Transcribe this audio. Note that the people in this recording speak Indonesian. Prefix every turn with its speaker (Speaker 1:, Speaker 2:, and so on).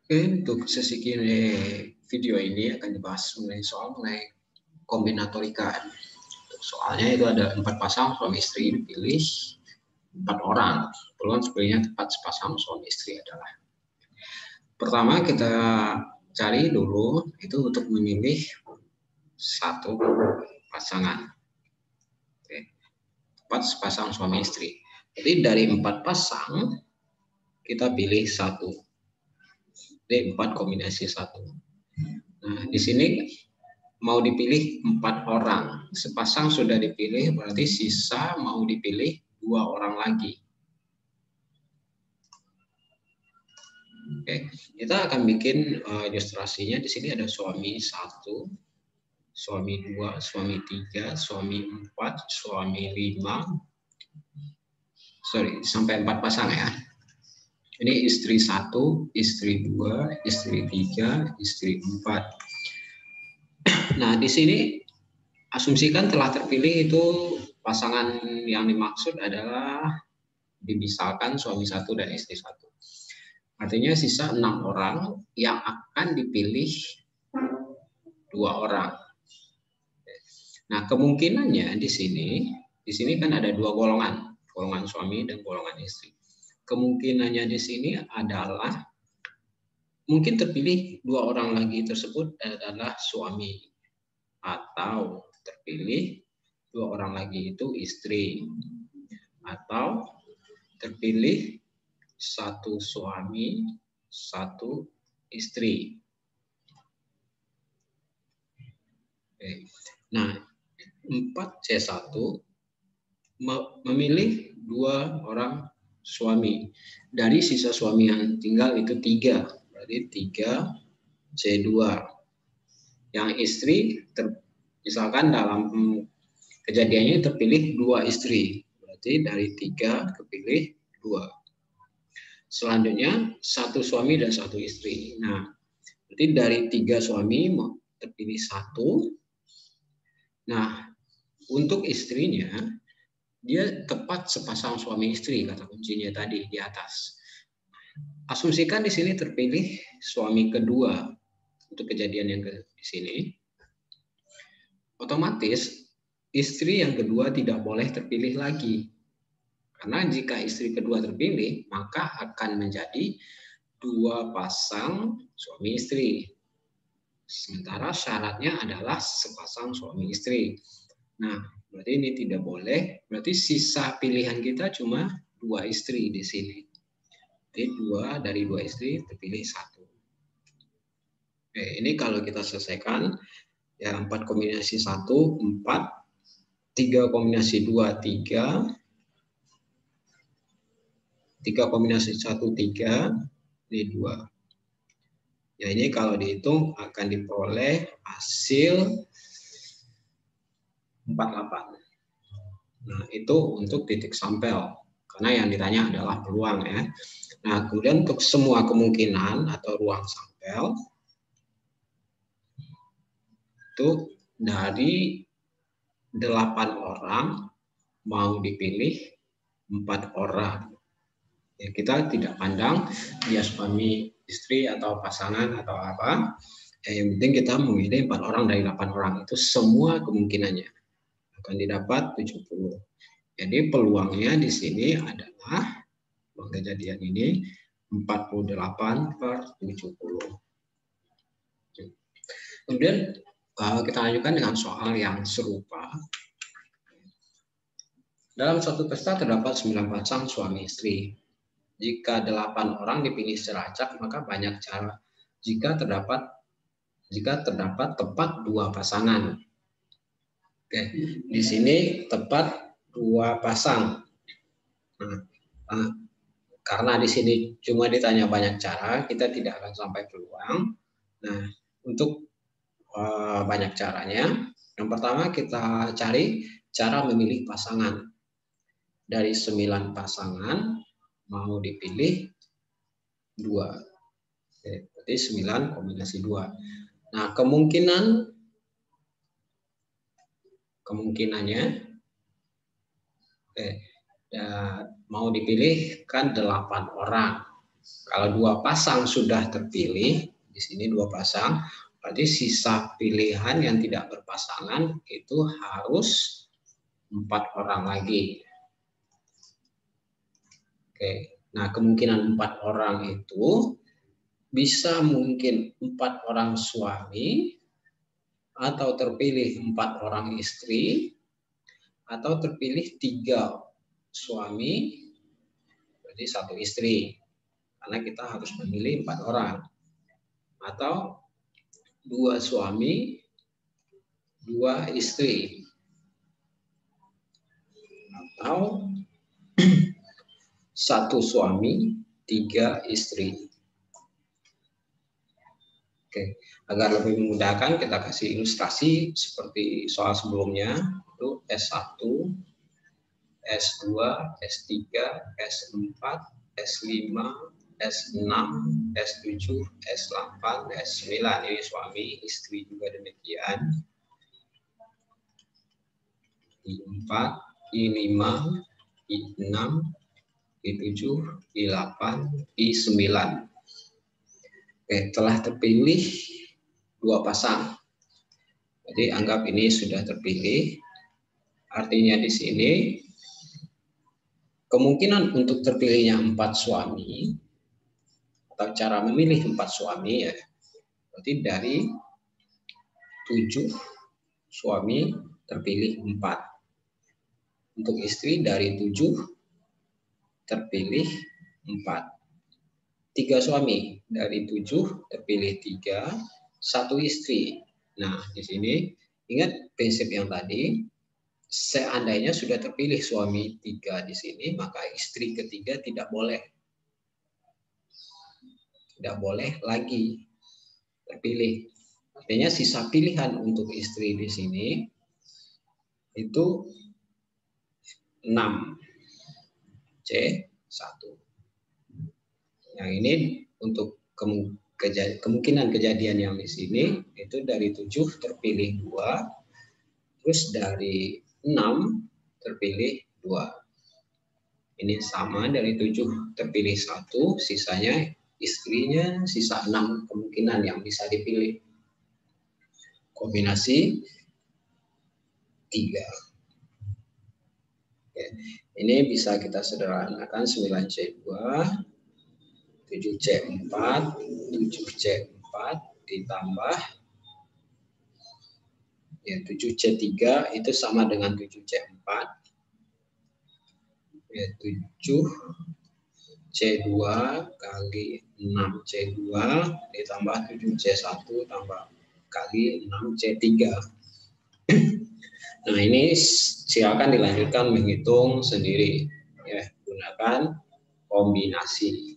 Speaker 1: Oke, untuk sesi video ini akan dibahas mengenai kombinatorika. Soalnya itu ada 4 pasang suami istri, dipilih 4 orang. Peluang sebenarnya tepat sepasang suami istri adalah. Pertama kita cari dulu itu untuk memilih satu pasangan. Oke. Tepat sepasang suami istri. Jadi dari 4 pasang kita pilih satu. Jadi 4 kombinasi satu. Nah, di sini mau dipilih 4 orang. Sepasang sudah dipilih, berarti sisa mau dipilih 2 orang lagi. Oke, kita akan bikin ilustrasinya. Di sini ada suami 1, suami 2, suami 3, suami 4, suami 5. Sorry, sampai 4 pasang ya. Ini istri 1, istri 2, istri 3, istri 4. Nah, di sini asumsikan telah terpilih itu pasangan yang dimaksud adalah dimisalkan suami 1 dan istri 1. Artinya sisa 6 orang yang akan dipilih 2 orang. Nah, kemungkinannya di sini kan ada 2 golongan, golongan suami dan golongan istri. Kemungkinannya di sini adalah mungkin terpilih 2 orang lagi tersebut adalah suami, atau terpilih 2 orang lagi itu istri, atau terpilih 1 suami, 1 istri. Oke. Nah, 4C1 memilih 2 orang suami. Dari sisa suami yang tinggal itu 3, berarti 3C2. Yang istri, misalkan dalam kejadiannya terpilih 2 istri, berarti dari 3 kepilih 2. Selanjutnya 1 suami dan 1 istri. Nah, berarti dari 3 suami terpilih 1. Nah, untuk istrinya dia tepat sepasang suami istri, kata kuncinya tadi di atas. Asumsikan di sini terpilih suami kedua untuk kejadian yang di sini. Otomatis istri yang kedua tidak boleh terpilih lagi. Karena jika istri kedua terpilih, maka akan menjadi 2 pasang suami istri. Sementara syaratnya adalah sepasang suami istri. Nah, berarti ini tidak boleh. Berarti sisa pilihan kita cuma 2 istri di sini. Jadi 2 dari 2 istri terpilih 1. Oke, ini kalau kita selesaikan, ya 4 kombinasi 1, 4. 3 kombinasi 2, 3. 3 kombinasi 1, 3, ini 2. Ya, ini kalau dihitung akan diperoleh hasil 48. Nah, itu untuk titik sampel. Karena yang ditanya adalah peluang ya. Nah, kemudian untuk semua kemungkinan atau ruang sampel, itu dari 8 orang mau dipilih 4 orang. Ya, kita tidak pandang dia suami istri atau pasangan atau apa. Yang penting kita memilih 4 orang dari 8 orang. Itu semua kemungkinannya akan didapat 70. Jadi peluangnya di sini adalah peluang kejadian ini 48/70. Kemudian kita lanjutkan dengan soal yang serupa. Dalam suatu pesta terdapat 9 pasang suami istri. Jika 8 orang dipilih secara acak, maka banyak cara. Jika terdapat tepat 2 pasangan. Oke, di sini tepat 2 pasang. Nah, karena di sini cuma ditanya banyak cara, kita tidak akan sampai peluang. Nah, untuk banyak caranya, yang pertama kita cari cara memilih pasangan. Dari 9 pasangan mau dipilih 2. Oke, berarti 9 kombinasi 2. Nah, kemungkinannya mau dipilih kan 8 orang. Kalau dua pasang sudah terpilih, di sini dua pasang, berarti sisa pilihan yang tidak berpasangan itu harus 4 orang lagi. Oke, nah kemungkinan 4 orang itu bisa mungkin 4 orang suami, atau terpilih 4 orang istri, atau terpilih 3 suami, berarti 1 istri. Karena kita harus memilih 4 orang. Atau 2 suami, 2 istri. Atau 1 suami, 3 istri. Oke, agar lebih memudahkan kita kasih ilustrasi seperti soal sebelumnya, itu S1, S2, S3, S4, S5, S6, S7, S8, S9. Ini suami, istri juga demikian. I4, I5, I6, I7, I8, I9. Oke, telah terpilih 2 pasang. Jadi anggap ini sudah terpilih. Artinya di sini kemungkinan untuk terpilihnya 4 suami, atau cara memilih 4 suami ya, berarti dari 7 suami terpilih 4. Untuk istri dari 7 terpilih 4. 3 suami dari 7 terpilih 3, 1 istri. Nah, di sini ingat prinsip yang tadi, seandainya sudah terpilih suami 3 di sini, maka istri ketiga tidak boleh lagi terpilih. Artinya sisa pilihan untuk istri di sini itu 6 C1. Yang ini untuk kemungkinan kejadian yang di sini itu dari 7 terpilih 2, terus dari 6 terpilih 2. Ini sama, dari 7 terpilih 1, sisanya istrinya, sisa 6 kemungkinan yang bisa dipilih. Kombinasi 3. Oke. Ini bisa kita sederhanakan 9C2, 7C4, 7C4 ditambah ya 7C3 itu sama dengan 7C4. Ya 7C2 kali 6C2 ditambah 7C1 tambah kali 6C3. Nah, ini silakan dilanjutkan menghitung sendiri ya, gunakan kombinasi.